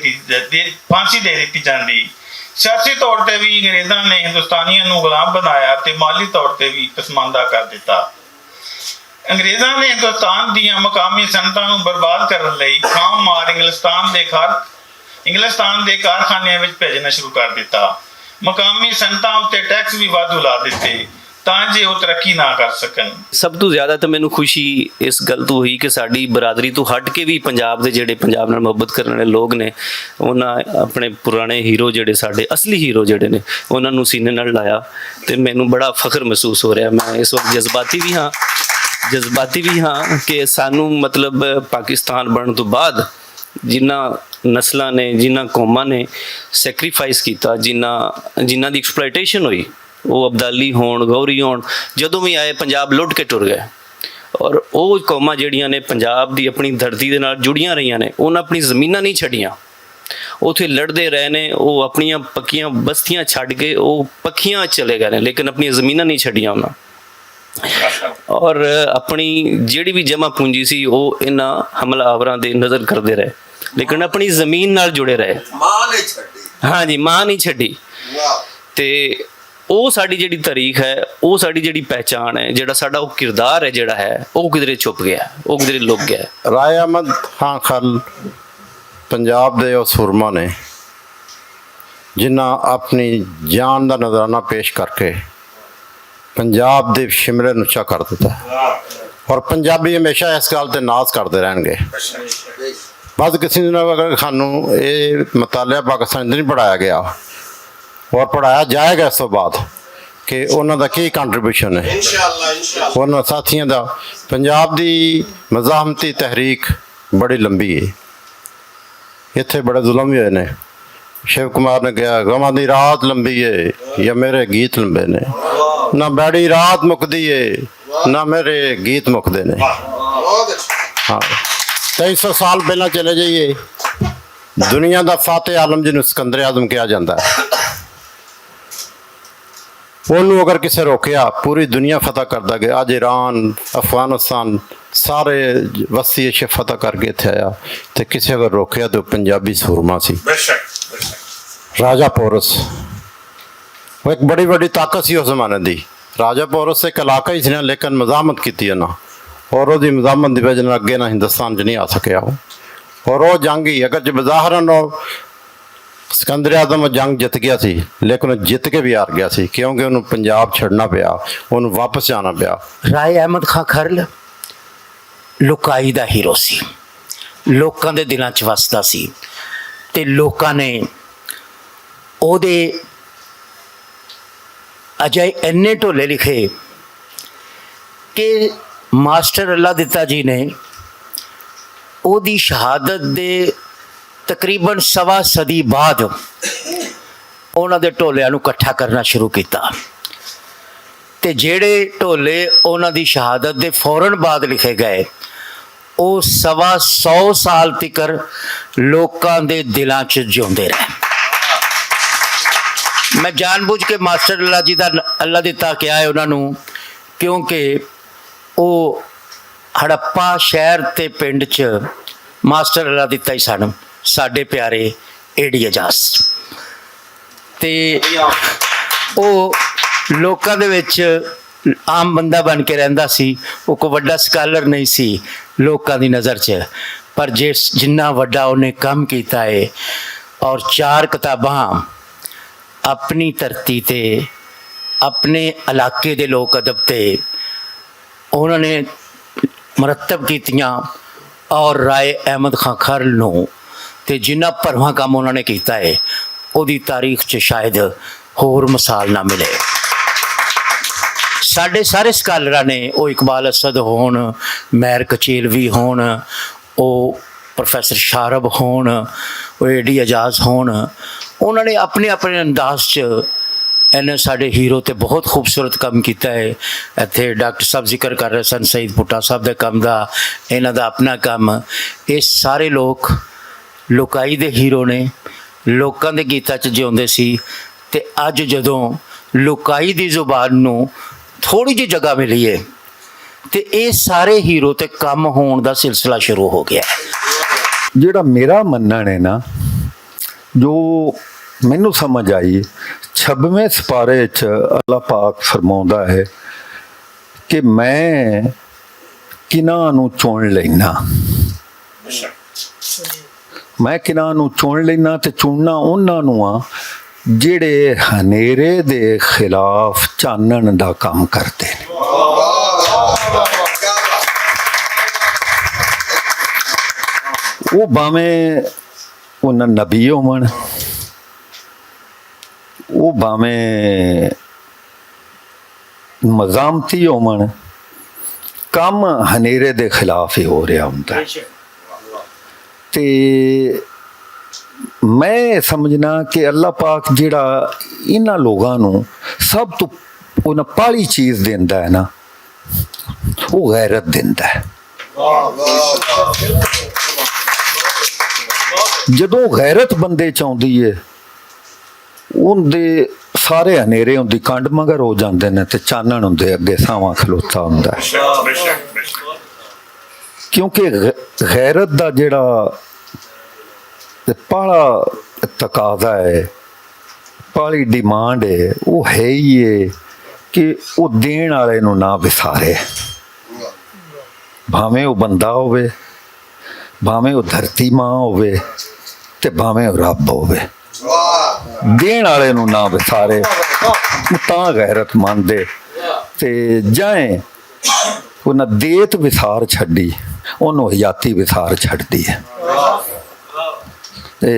ਦਿੱਤੀ ਜਾਂਦੀ। ਸਿਆਸੀ ਤੌਰ ਤੇ ਵੀ ਅੰਗਰੇਜ਼ਾਂ ਨੇ ਹਿੰਦੁਸਤਾਨੀਆਂ ਨੂੰ ਗੁਲਾਮ ਬਣਾਇਆ ਤੇ ਮਾਲੀ ਤੌਰ ਤੇ ਵੀ ਪਸਮਾਨਦਾ ਕਰ ਦਿੱਤਾ। ਅੰਗਰੇਜ਼ਾਂ ਨੇ ਹਿੰਦੁਸਤਾਨ ਦੀਆਂ ਮਕਾਮੀ ਸਨਅਤਾਂ ਨੂੰ ਬਰਬਾਦ ਕਰਨ ਲਈ ਖਾਮ ਮਾਲ ਇੰਗਲਿਸਤਾਨ ਦੇ ਕਾਰਖਾਨਿਆਂ ਵਿੱਚ ਭੇਜਣਾ ਸ਼ੁਰੂ ਕਰ ਦਿੱਤਾ। ਮਕਾਮੀ ਸਨਅਤਾਂ ਉੱਤੇ ਟੈਕਸ ਵੀ ਵਾਧੂ ਲਾ ਦਿੱਤੇ ਤਾਂ ਜੇ ਉਹ ਤਰੱਕੀ ਨਾ ਕਰ ਸਕਣ। ਸਭ ਤੋਂ ਜ਼ਿਆਦਾ ਤਾਂ ਮੈਨੂੰ ਖੁਸ਼ੀ ਇਸ ਗੱਲ ਤੋਂ ਹੋਈ ਕਿ ਸਾਡੀ ਬਰਾਦਰੀ ਤੋਂ ਹਟ ਕੇ ਵੀ ਪੰਜਾਬ ਦੇ ਜਿਹੜੇ ਪੰਜਾਬ ਨਾਲ ਮੁਹੱਬਤ ਕਰਨ ਵਾਲੇ ਲੋਕ ਨੇ, ਉਹਨਾਂ ਆਪਣੇ ਪੁਰਾਣੇ ਹੀਰੋ ਜਿਹੜੇ ਸਾਡੇ ਅਸਲੀ ਹੀਰੋ ਜਿਹੜੇ ਨੇ ਉਹਨਾਂ ਨੂੰ ਸੀਨੇ ਨਾਲ ਲਾਇਆ ਤੇ ਮੈਨੂੰ ਬੜਾ ਫਖਰ ਮਹਿਸੂਸ ਹੋ ਰਿਹਾ। ਮੈਂ ਇਸ ਵਕਤ ਜਜ਼ਬਾਤੀ ਵੀ ਹਾਂ ਕਿ ਸਾਨੂੰ ਮਤਲਬ ਪਾਕਿਸਤਾਨ ਬਣਨ ਤੋਂ ਬਾਅਦ ਜਿਨ੍ਹਾਂ ਨਸਲਾਂ ਨੇ, ਜਿਨ੍ਹਾਂ ਕੌਮਾਂ ਨੇ ਸੈਕਰੀਫਾਈਸ ਕੀਤਾ, ਜਿਨ੍ਹਾਂ ਦੀ ਐਕਸਪਲੋਇਟੇਸ਼ਨ ਹੋਈ, ਉਹ ਅਬਦਾਲੀ ਹੋਣ, ਗੌਰੀ ਹੋਣ, ਜਦੋਂ ਵੀ ਆਏ ਪੰਜਾਬ ਲੁੱਟ ਕੇ ਟੁਰ ਗਏ। ਔਰ ਉਹ ਕੌਮਾਂ ਜਿਹੜੀਆਂ ਨੇ ਪੰਜਾਬ ਦੀ ਆਪਣੀ ਧਰਤੀ ਦੇ ਨਾਲ ਜੁੜੀਆਂ ਰਹੀਆਂ ਨੇ, ਉਹਨਾਂ ਆਪਣੀ ਜ਼ਮੀਨਾਂ ਨਹੀਂ ਛੱਡੀਆਂ, ਉੱਥੇ ਲੜਦੇ ਰਹੇ ਨੇ। ਉਹ ਆਪਣੀਆਂ ਪੱਕੀਆਂ ਬਸਤੀਆਂ ਛੱਡ ਕੇ ਉਹ ਪੱਖੀਆਂ ਚਲੇ ਗਏ ਨੇ, ਲੇਕਿਨ ਆਪਣੀਆਂ ਜ਼ਮੀਨਾਂ ਨਹੀਂ ਛੱਡੀਆਂ ਉਹਨਾਂ। ਔਰ ਆਪਣੀ ਜਿਹੜੀ ਵੀ ਜਮ੍ਹਾਂ ਪੂੰਜੀ ਸੀ ਉਹ ਇਹਨਾਂ ਹਮਲਾਵਰਾਂ ਦੇ ਨਜ਼ਰ ਕਰਦੇ ਰਹੇ, ਲੇਕਿਨ ਆਪਣੀ ਜ਼ਮੀਨ ਨਾਲ ਜੁੜੇ ਰਹੇ। ਹਾਂਜੀ, ਮਾਂ ਨਹੀਂ ਛੱਡੀ। ਤੇ ਉਹ ਸਾਡੀ ਜਿਹੜੀ ਤਾਰੀਖ ਹੈ, ਉਹ ਸਾਡੀ ਜਿਹੜੀ ਪਹਿਚਾਣ ਹੈ, ਜਿਹੜਾ ਸਾਡਾ ਉਹ ਕਿਰਦਾਰ ਹੈ ਜਿਹੜਾ ਹੈ, ਉਹ ਕਿਧਰੇ ਛੁਪ ਗਿਆ, ਉਹ ਕਿਧਰੇ ਲੁਕ ਗਿਆ। ਰਾਏ ਅਹਿਮਦ ਖਾਨ ਖਰਲ ਪੰਜਾਬ ਦੇ ਉਹ ਸੂਰਮਾ ਨੇ ਜਿਨ੍ਹਾਂ ਆਪਣੀ ਜਾਨ ਦਾ ਨਜ਼ਰਾਨਾ ਪੇਸ਼ ਕਰਕੇ ਪੰਜਾਬ ਦੇ ਸ਼ਿਮਲੇ ਨੂੰ ਉੱਚਾ ਕਰ ਦਿੱਤਾ। ਔਰ ਪੰਜਾਬੀ ਹਮੇਸ਼ਾ ਇਸ ਗੱਲ ਤੇ ਨਾਜ਼ ਕਰਦੇ ਰਹਿਣਗੇ। ਬਸ ਕਿਸੇ ਦਿਨ ਅਗਰ ਸਾਨੂੰ ਇਹ ਮਤਾਲਿਆ ਪਾਕਿਸਤਾਨ ਨਹੀਂ ਪੜ੍ਹਾਇਆ ਗਿਆ ਔਰ ਪੜ੍ਹਾਇਆ ਜਾਏਗਾ ਇਸ ਤੋਂ ਬਾਅਦ ਕਿ ਉਹਨਾਂ ਦਾ ਕੀ ਕੰਟਰੀਬਿਊਸ਼ਨ ਹੈ, ਉਹਨਾਂ ਸਾਥੀਆਂ ਦਾ। ਪੰਜਾਬ ਦੀ ਮਜ਼ਾਹਮਤੀ ਤਹਿਰੀਕ ਬੜੀ ਲੰਬੀ ਹੈ, ਇੱਥੇ ਬੜੇ ਜ਼ੁਲਮ ਵੀ ਹੋਏ ਨੇ। ਸ਼ਿਵ ਕੁਮਾਰ ਨੇ ਕਿਹਾ ਗਮਾਂ ਦੀ ਰਾਤ ਲੰਬੀ ਹੈ ਜਾਂ ਮੇਰੇ ਗੀਤ ਲੰਬੇ ਨੇ, ਨਾ ਬੜੀ ਰਾਤ ਮੁੱਕਦੀ ਏ ਨਾ ਮੇਰੇ ਗੀਤ ਮੁੱਕਦੇ ਨੇ। ਹਾਂ, 300 ਸਾਲ ਪਹਿਲਾਂ ਚਲੇ ਜਾਈਏ, ਦੁਨੀਆ ਦਾ ਫਾਤਿਹ ਆਲਮ ਜਿਹਨੂੰ ਸਿਕੰਦਰ ਆਜ਼ਮ ਕਿਹਾ ਜਾਂਦਾ ਹੈ, ਉਹਨੂੰ ਅਗਰ ਕਿਸੇ ਰੋਕਿਆ ਪੂਰੀ ਦੁਨੀਆ ਫਤਿਹ ਕਰਦਾ ਗਿਆ। ਅੱਜ ਈਰਾਨ, ਅਫਗਾਨਿਸਤਾਨ ਸਾਰੇ ਵਸੀ ਫਤਿਹ ਕਰਕੇ ਇੱਥੇ ਆਇਆ ਤੇ ਕਿਸੇ ਅਗਰ ਰੋਕਿਆ ਤਾਂ ਪੰਜਾਬੀ ਸੂਰਮਾ ਸੀ। राजा पोरस वो एक बड़ी बड़ी ताकत सी उस जमाने दी। राजा पोरस एक इलाका ही सी, लेकिन मजामत की ना, और वो मजामत की वजह अगे ना हिंदुस्तान च नहीं आ सकिया वो। और वो जंग ही अगर जो बज़ाहरन सिकंदर आज़म जंग जित गया सी, लेकिन जित के भी हार गया सी, क्योंकि उन्होंने पंजाब छड़ना पिया, उन्होंने वापस जाना पिया। राय अहमद खां खरल लुकाई दा हीरो सी, लोकां दे दिलां च वसदा सी, ते लोकां ने ओहदे अजाए इन्ने ढोले लिखे कि मास्टर अल्लाह दिता जी ने ओहदी शहादत दे तकरीबन सवा सदी बाद उन्हां दे ढोलियां नूं इकट्ठा करना शुरू किया, ते जेड़े ढोले उन्हां दी शहादत दे फौरन बाद लिखे गए वो 125 साल तिकर लोकां दे दिलां च जिउंदे रहे। मैं जानबूझ के मास्टर अल्लाह जी दा अल्लाह दिता क्या है उन्हां नूं, क्योंकि वो हड़प्पा शहर ते पिंड च मास्टर अल्लाह दिता ही सन साडे प्यारे एडी एजाज, ते वो लोकां दे विच आम बंदा बन के रहिंदा सी। वो कोई वड्डा स्कालर नहीं सी लोकां दी नज़र च, पर जिन्ना वड्डा उन्हें काम कीता है और 4 किताबां अपनी धरती ते अपने इलाके दे लोक अदब ते उन्होंने मरतब कीतियां, और राय अहमद खां खरल नूं ते जिन्ना भरवां काम उन्होंने किया है उहदी तारीख च शायद होर मिसाल ना मिले। साढ़े सारे स्कालरां ने, वो इकबाल असद होण, महर कचेलवी होण, वो प्रोफैसर शारब होण, वो एडी एजाज होण, उन्होंने अपने अपने अंदाज च इन्हें साढ़े हीरो ते बहुत खूबसूरत काम किया है। इत्थे डॉक्टर साहब जिक्र कर रहे सन सईद भुट्टा साहब के काम का, इन्हां दा अपना काम, ये सारे लोग लुकाई दे हीरो ने, लोकां दे गीतां च जिउंदे सी, ते अज जदों लुकाई दी जुबान नूं थोड़ी जी जगह मिली है ते ये सारे हीरो ते कम होने का सिलसिला शुरू हो गया। जिहड़ा मेरा मन्नण है ना, जो मैनू समझ आई 26वें सिपारे च अल्लाह पाक फरमाउंदा है कि मैं किनां नूं चुन लैना, मैं किनां नूं चुन लैना, ते चुनना उन्हां नूं आ जिहड़े हनेरे दे खिलाफ चानण दा काम करते हैं। वो भावें उन्हां नबी होवन, वो भावें मजामती होवन, काम हनेरे दे खिलाफ ही हो रहा होंदा। ते मैं समझना कि अल्लाह पाक जिहड़ा इन्हां लोगां नूं सब तो उन्हां पहली चीज़ दिंदा है ना, वो गैरत दिंदा है। जदों गैरत बंदे च आउंदी है, उनदे सारे हनेरे उनदी कंड मगर हो जाते हैं, तो चानण उनदे अगे सावां खलोता हुंदा है। क्योंकि गैरत दा जिहड़ा पहला तकाजा है, पहली डिमांड है, वो है ही है कि वो देण वाले नूं ना विसारे, भावें वो बंदा होवे, भावें वो धरती माँ होवे, ते भावें वो रब होवे, देण वाले नूं ना विसारे, तां गैरत मंनदे। ते जाए उन्हें देत विसार छड्डी, उन्होंने हयाती विसार छड्डदी है। ते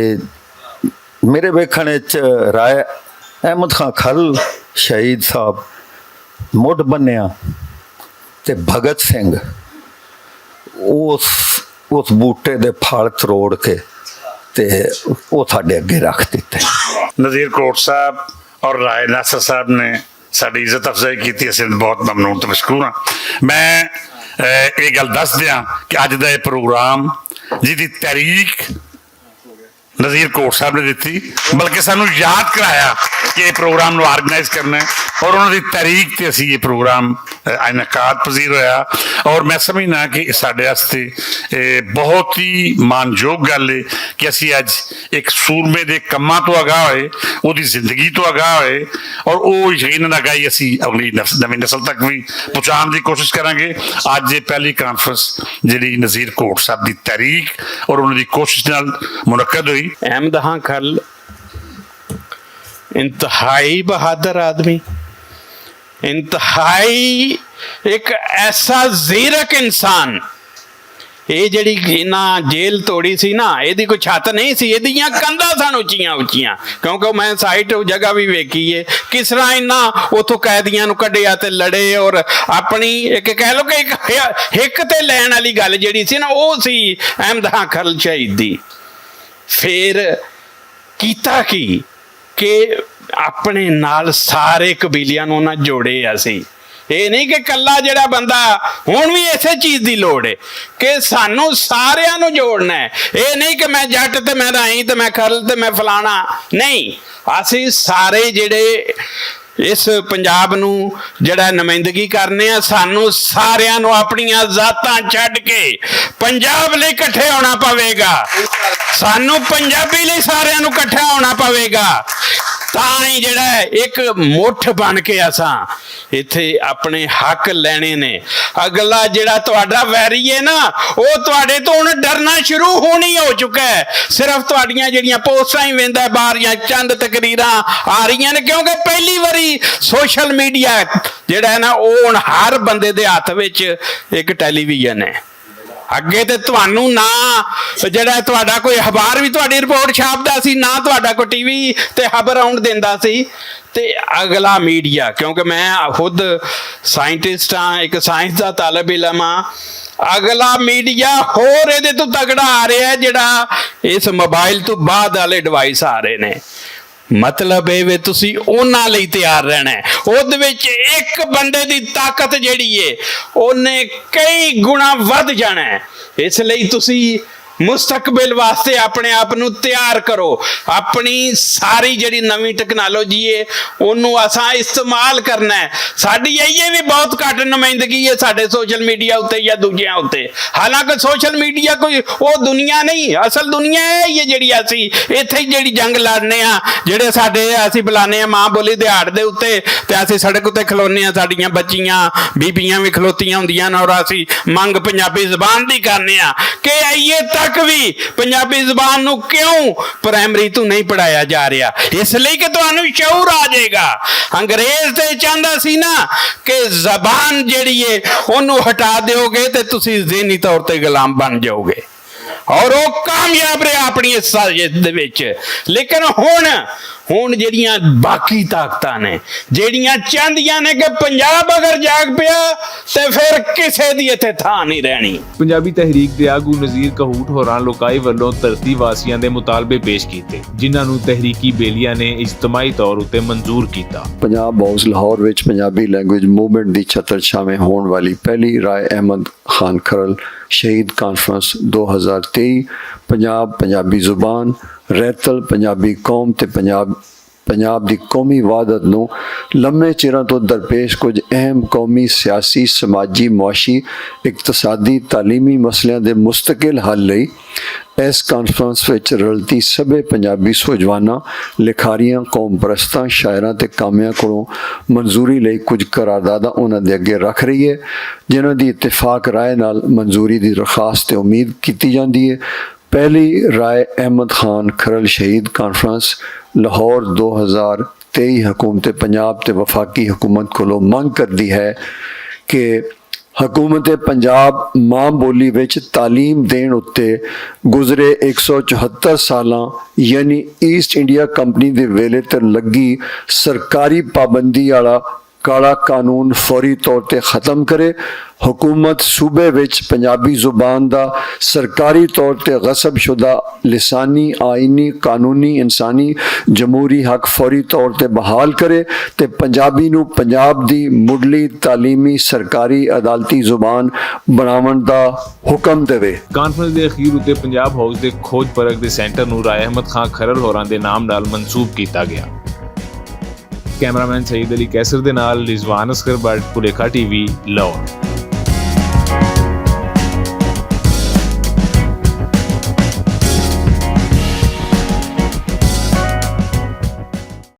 मेरे वेखण च राय अहमद खां खरल शहीद साहब मुढ़ बन्निया, ते भगत सिंह उस बूटे दे फल तरोड़ के ते वो साडे अगे रख दिते। नज़ीर कोट साहब और राय नासर साहब ने साड़ी इज्जत अफजाई की, असीं बहुत ममनून तो मशकूर हाँ। मैं ये गल दस दियां कि अज का यह प्रोग्राम जिहदी तारीख नज़ीर कोट साहब ने दी, बल्कि सानू याद कराया कि यह प्रोग्राम ऑर्गेनाइज करना है, और उन्होंने तारीख ते असीं ये प्रोग्राम ਇਨਕਾਦ ਪਜ਼ੀਰ ਹੋਇਆ। ਔਰ ਮੈਂ ਸਮਝਦਾ ਕਿ ਸਾਡੇ ਵਾਸਤੇ ਬਹੁਤ ਹੀ ਮਾਣਯੋਗ ਗੱਲ ਹੈ ਕਿ ਅਸੀਂ ਅੱਜ ਇੱਕ ਸੂਰਮੇ ਦੇ ਕੰਮਾਂ ਤੋਂ ਅਗਾਹ ਹੋਏ, ਉਹਦੀ ਜ਼ਿੰਦਗੀ ਤੋਂ ਅਗਾਹ ਹੋਏ, ਔਰ ਉਹ ਯਕੀਨਨ ਅਗਾਹੀ ਅਸੀਂ ਅਗਲੀ ਨਵੀਂ ਨਸਲ ਤੱਕ ਵੀ ਪਹੁੰਚਾਉਣ ਦੀ ਕੋਸ਼ਿਸ਼ ਕਰਾਂਗੇ। ਅੱਜ ਇਹ ਪਹਿਲੀ ਕਾਨਫਰੰਸ ਜਿਹੜੀ ਨਜ਼ੀਰ ਕੋਟ ਸਾਹਿਬ ਦੀ ਤਹਿਰੀਕ ਔਰ ਉਹਨਾਂ ਦੀ ਕੋਸ਼ਿਸ਼ ਨਾਲ ਮੁਨੱਕਦ ਹੋਈ। अहमद खां खरल इंतहाई बहादुर आदमी, इंतहाई एक ऐसा जीरक इंसान। ਇਹ ਜਿਹੜੀ ਇਹਨਾਂ ਜੇਲ੍ਹ ਤੋੜੀ ਸੀ ਨਾ, ਇਹਦੀ ਕੋਈ ਛੱਤ ਨਹੀਂ ਸੀ, ਇਹਦੀਆਂ ਕੰਧਾਂ ਸਨ ਉੱਚੀਆਂ ਉੱਚੀਆਂ, ਕਿਉਂਕਿ ਮੈਂ ਸਾਈਟ ਜਗ੍ਹਾ ਵੀ ਵੇਖੀ ਹੈ ਕਿਸ ਤਰ੍ਹਾਂ ਇਹਨਾਂ ਉਥੋਂ ਕੈਦੀਆਂ ਨੂੰ ਕੱਢਿਆ ਤੇ ਲੜੇ। ਔਰ ਆਪਣੀ ਇੱਕ ਕਹਿ ਲਓ ਕਿ ਇੱਕ ਹਿੱਕ ਤੇ ਲੈਣ ਵਾਲੀ ਗੱਲ ਜਿਹੜੀ ਸੀ ਨਾ, ਉਹ ਸੀ ਅਹਿਮਦ ਖਾਂ ਖਰਲ ਸ਼ਹੀਦ ਦੀ। ਫਿਰ ਕੀਤਾ ਕੀ ਕਿ ਆਪਣੇ ਨਾਲ ਸਾਰੇ ਕਬੀਲਿਆਂ ਨੂੰ ਉਹਨਾਂ ਜੋੜਿਆ ਸੀ। ਇਹ ਨਹੀਂ ਕਿ ਕੱਲਾ ਜਿਹੜਾ ਬੰਦਾ, ਹੁਣ ਵੀ ਇਸੇ ਚੀਜ਼ ਦੀ ਲੋੜ ਹੈ ਕਿ ਸਾਨੂੰ ਸਾਰਿਆਂ ਨੂੰ ਜੋੜਨਾ ਹੈ। ਇਹ ਨਹੀਂ ਕਿ ਮੈਂ ਜੱਟ ਤੇ ਮੈਂ ਰਾਈ ਤੇ ਮੈਂ ਖਰਲ ਤੇ ਮੈਂ ਫਲਾਣਾ, ਨਹੀਂ, ਅਸੀਂ ਸਾਰੇ ਜਿਹੜੇ ਇਸ ਪੰਜਾਬ ਨੂੰ ਜਿਹੜਾ ਨੁਮਾਇੰਦਗੀ ਕਰਨੇ ਆ, ਸਾਨੂੰ ਸਾਰਿਆਂ ਨੂੰ ਆਪਣੀਆਂ ਜ਼ਾਤਾਂ ਛੱਡ ਕੇ ਪੰਜਾਬ ਲਈ ਇਕੱਠੇ ਹੋਣਾ ਪਵੇਗਾ। ਸਾਨੂੰ ਪੰਜਾਬੀ ਲਈ ਸਾਰਿਆਂ ਨੂੰ ਇਕੱਠਾ ਹੋਣਾ ਪਵੇਗਾ, ਤਾਂ ਹੀ ਜਿਹੜਾ ਇੱਕ ਮੁੱਠ ਬਣ ਕੇ ਅਸਾਂ ਇੱਥੇ ਆਪਣੇ ਹੱਕ ਲੈਣੇ ਨੇ। ਅਗਲਾ ਜਿਹੜਾ ਤੁਹਾਡਾ ਵੈਰੀ ਹੈ ਨਾ, ਉਹ ਤੁਹਾਡੇ ਤੋਂ ਹੁਣ ਡਰਨਾ ਸ਼ੁਰੂ ਹੋਣੀ ਹੋ ਚੁੱਕਾ ਹੈ। ਸਿਰਫ ਤੁਹਾਡੀਆਂ ਜਿਹੜੀਆਂ ਪੋਸਟਾਂ ਹੀ ਵੇਂਦਾ ਬਾਹਰ ਜਾਂ ਚੰਦ ਤਕਰੀਰਾਂ ਆ ਰਹੀਆਂ ਨੇ, ਕਿਉਂਕਿ ਪਹਿਲੀ ਵਾਰੀ ਸੋਸ਼ਲ ਮੀਡੀਆ ਜਿਹੜਾ ਹੈ ਨਾ, ਉਹ ਹੁਣ ਹਰ ਬੰਦੇ ਦੇ ਹੱਥ ਵਿੱਚ ਇੱਕ ਟੈਲੀਵਿਜ਼ਨ ਹੈ। ਅੱਗੇ ਤੇ ਤੁਹਾਨੂੰ ਨਾ ਜਿਹੜਾ ਤੁਹਾਡਾ ਕੋਈ ਅਖਬਾਰ ਵੀ ਤੁਹਾਡੀ ਰਿਪੋਰਟ ਛਾਪਦਾ ਸੀ, ਨਾ ਤੁਹਾਡਾ ਕੋਈ ਟੀਵੀ ਤੇ ਖਬਰ ਆਉਣ ਦਿੰਦਾ ਸੀ। ਤੇ ਅਗਲਾ ਮੀਡੀਆ, ਕਿਉਂਕਿ ਮੈਂ ਖੁਦ ਸਾਇੰਟਿਸਟ ਹਾਂ, ਇੱਕ ਸਾਇੰਸ ਦਾ ਤਾਲਬ ਇਲਮ ਹਾਂ, ਅਗਲਾ ਮੀਡੀਆ ਹੋਰ ਇਹਦੇ ਤੋਂ ਤਗੜਾ ਆ ਰਿਹਾ ਜਿਹੜਾ ਇਸ ਮੋਬਾਈਲ ਤੋਂ ਬਾਅਦ ਵਾਲੇ ਡਿਵਾਈਸ ਆ ਰਹੇ ਨੇ। ਮਤਲਬ ਇਹ ਵੇ ਤੁਸੀਂ ਉਹਨਾਂ ਲਈ ਤਿਆਰ ਰਹਿਣਾ ਹੈ। ਉਹਦੇ ਵਿੱਚ ਇੱਕ ਬੰਦੇ ਦੀ ਤਾਕਤ ਜਿਹੜੀ ਏ ਉਹਨੇ ਕਈ ਗੁਣਾ ਵੱਧ ਜਾਣਾ ਹੈ। ਇਸ ਲਈ ਤੁਸੀਂ ਮੁਸਤਕਬਲ ਵਾਸਤੇ ਆਪਣੇ ਆਪ ਨੂੰ ਤਿਆਰ ਕਰੋ। ਆਪਣੀ ਸਾਰੀ ਜਿਹੜੀ ਨਵੀਂ ਟੈਕਨੋਲੋਜੀ ਏ ਉਹਨੂੰ ਅਸਾਂ ਇਸਤੇਮਾਲ ਕਰਨਾ ਹੈ। ਸਾਡੀ ਇਹ ਵੀ ਬਹੁਤ ਘੱਟ ਨੁਮਾਇੰਦਗੀ ਹੈ ਸਾਡੇ ਸੋਸ਼ਲ ਮੀਡੀਆ ਉੱਤੇ ਜਾਂ ਦੂਜਿਆਂ ਉੱਤੇ। ਹਾਲਾਂਕਿ ਸੋਸ਼ਲ ਮੀਡੀਆ ਕੋਈ ਉਹ ਦੁਨੀਆ ਨਹੀਂ, ਅਸਲ ਦੁਨੀਆ ਇਹ ਹੈ ਜਿਹੜੀ ਅਸੀਂ ਇੱਥੇ ਹੀ ਜਿਹੜੀ ਜੰਗ ਲੜਨੇ ਆ, ਜਿਹੜੇ ਸਾਡੇ ਅਸੀਂ ਬੁਲਾਉਂਦੇ ਆ ਮਾਂ ਬੋਲੀ ਦਿਹਾੜ ਦੇ ਉੱਤੇ, ਤੇ ਅਸੀਂ ਸੜਕ ਉੱਤੇ ਖਲੋਨੇ ਆ, ਸਾਡੀਆਂ ਬੱਚੀਆਂ ਬੀਬੀਆਂ ਵੀ ਖਲੋਤੀਆਂ ਹੁੰਦੀਆਂ ਨੇ, ਔਰ ਅਸੀਂ ਮੰਗ ਪੰਜਾਬੀ ਜ਼ਬਾਨ ਦੀ ਕਰਨੇ ਆ ਕਿ ਇਹ ਤੱਕ ਵੀ ਪੰਜਾਬੀ ਜ਼ਬਾਨ ਨੂੰ ਕਿਉਂ ਪ੍ਰਾਇਮਰੀ ਤੋਂ ਨਹੀਂ ਪੜਾਇਆ ਜਾ ਰਿਹਾ। ਇਸ ਲਈ ਕਿ ਤੁਹਾਨੂੰ ਸ਼ਊਰ ਆ ਜਾਏਗਾ। ਅੰਗਰੇਜ਼ ਤੇ ਚਾਹੁੰਦਾ ਸੀ ਨਾ ਕਿ ਜ਼ਬਾਨ ਜਿਹੜੀ ਏ ਉਹਨੂੰ ਹਟਾ ਦਿਓਗੇ ਤੇ ਤੁਸੀਂ ਜ਼ਿਹਨੀ ਤੌਰ ਤੇ ਗੁਲਾਮ ਬਣ ਜਾਓਗੇ, ਔਰ ਉਹ ਕਾਮਯਾਬ ਰਿਹਾ ਆਪਣੀ ਇਸ ਸਾਜ਼ਿਸ਼ ਦੇ ਵਿੱਚ। ਲੇਕਿਨ ਹੁਣ ਜਿਹੜੀਆਂ ਬਾਕੀ ਤਾਕਤਾਂ ਨੇ ਜਿਹੜੀਆਂ ਚਾਹੁੰਦੀਆਂ ਨੇ ਕਿ ਪੰਜਾਬ ਅਗਰ ਜਾਗ ਪਿਆ ਤੇ ਫਿਰ ਕਿਸੇ ਦੀ ਇੱਥੇ ਥਾਂ ਨਹੀਂ ਰਹਿਣੀ। ਪੰਜਾਬੀ ਤਹਿਰੀਕ ਦੇ ਆਗੂ ਨਜ਼ੀਰ ਕਹੂਟ ਹੋਰਾਂ ਲੋਕਾਈ ਵੱਲੋਂ ਧਰਤੀ ਵਾਸੀਆਂ ਦੇ ਮੁਤਾਲਬੇ ਪੇਸ਼ ਕੀਤੇ, ਜਿਨ੍ਹਾਂ ਨੂੰ ਤਹਿਰੀਕੀ ਬੇਲੀਆਂ ਨੇ ਇਜਤਮਾਈ ਤੌਰ ਉੱਤੇ ਮਨਜ਼ੂਰ ਕੀਤਾ। ਪੰਜਾਬ ਹਾਊਸ ਲਾਹੌਰ ਵਿੱਚ ਪੰਜਾਬੀ ਲੈਂਗੁਏਜ ਮੂਵਮੈਂਟ ਦੀ ਛਤਰ ਛਾਵੇਂ ਹੋਣ ਵਾਲੀ ਪਹਿਲੀ ਰਾਏ ਅਹਿਮਦ ਖਾਨ ਖਰਲ ਸ਼ਹੀਦ ਕਾਨਫਰੰਸ 2023 ਪੰਜਾਬ ਪੰਜਾਬੀ ਜ਼ੁਬਾਨ ਰਹਿਤਲ ਪੰਜਾਬੀ ਕੌਮ ਤੇ ਪੰਜਾਬ ਦੀ ਕੌਮੀ ਵਹਾਦਤ ਨੂੰ ਲੰਮੇ ਚਿਰਾਂ ਤੋਂ ਦਰਪੇਸ਼ ਕੁਝ ਅਹਿਮ ਕੌਮੀ ਸਿਆਸੀ ਸਮਾਜੀ ਮੁਆਸ਼ੀ ਇਕਤਸਾਦੀ ਤਾਲੀਮੀ ਮਸਲਿਆਂ ਦੇ ਮੁਸਤਕਿਲ ਹੱਲ ਲਈ ਇਸ ਕਾਨਫਰੰਸ ਵਿੱਚ ਰਲਤੀ ਸਭੇ ਪੰਜਾਬੀ ਸੂਝਵਾਨਾਂ ਲਿਖਾਰੀਆਂ ਕੌਮ ਪ੍ਰਸਤਾਂ ਸ਼ਾਇਰਾਂ ਤੇ ਕਾਮਿਆਂ ਕੋਲੋਂ ਮਨਜ਼ੂਰੀ ਲਈ ਕੁਝ ਕਰਾਰਦਾਦਾਂ ਉਹਨਾਂ ਦੇ ਅੱਗੇ ਰੱਖ ਰਹੀ ਹੈ, ਜਿਨ੍ਹਾਂ ਦੀ ਇਤਫਾਕ ਰਾਏ ਨਾਲ ਮਨਜ਼ੂਰੀ ਦੀ ਦਰਖਾਸਤ ਤੇ ਉਮੀਦ ਕੀਤੀ ਜਾਂਦੀ ਹੈ। ਪਹਿਲੀ ਰਾਏ ਅਹਿਮਦ ਖਾਨ ਖਰਲ ਸ਼ਹੀਦ ਕਾਨਫਰੰਸ ਲਾਹੌਰ 2023 ਹਕੂਮਤ ਪੰਜਾਬ ਤੇ ਵਫਾਕੀ ਹਕੂਮਤ ਕੋਲੋਂ ਮੰਗ ਕਰਦੀ ਹੈ ਕਿ ਹਕੂਮਤ ਪੰਜਾਬ ਮਾਂ ਬੋਲੀ ਵਿੱਚ ਤਾਲੀਮ ਦੇਣ ਉੱਤੇ ਗੁਜ਼ਰੇ 174 ਸਾਲਾਂ ਯਾਨੀ ਈਸਟ ਇੰਡੀਆ ਕੰਪਨੀ ਦੇ ਵੇਲੇ ਤੇ ਲੱਗੀ ਸਰਕਾਰੀ ਪਾਬੰਦੀ ਵਾਲਾ ਕਾਲਾ ਕਾਨੂੰਨ ਫੌਰੀ ਤੌਰ ਤੇ ਖਤਮ ਕਰੇ। हुकूमत सूबे विच पंजाबी जुबान दा सरकारी तौर ते गसब शुदा लिसानी आइनी कानूनी इंसानी जमहूरी हक फौरी तौर ते बहाल करे ते पंजाबी नू पंजाब दी मुडली तालीमी सरकारी अदालती जुबान बनावन दा हुक्म देवे। ਕਾਨਫਰੰਸ ਦੇ ਅਖੀਰ ਉੱਤੇ ਪੰਜਾਬ ਹਾਊਸ ਦੇ ਖੋਜ ਪਰਖ ਦੇ ਸੈਂਟਰ ਨੂੰ ਰਾਏ ਅਹਿਮਦ ਖਾਨ ਖਰਲ ਹੋਰਾਂ ਦੇ ਨਾਮ ਨਾਲ ਮਨਸੂਬ ਕੀਤਾ ਗਿਆ। ਕੈਮਰਾਮੈਨ ਸਈਦ ਅਲੀ ਕੈਸਰ ਦੇ ਨਾਲ ਰਿਜ਼ਵਾਨ ਅਸਗਰ ਬੱਟ, ਭੁਲੇਖਾ ਟੀਵੀ, ਲਾਹੌਰ।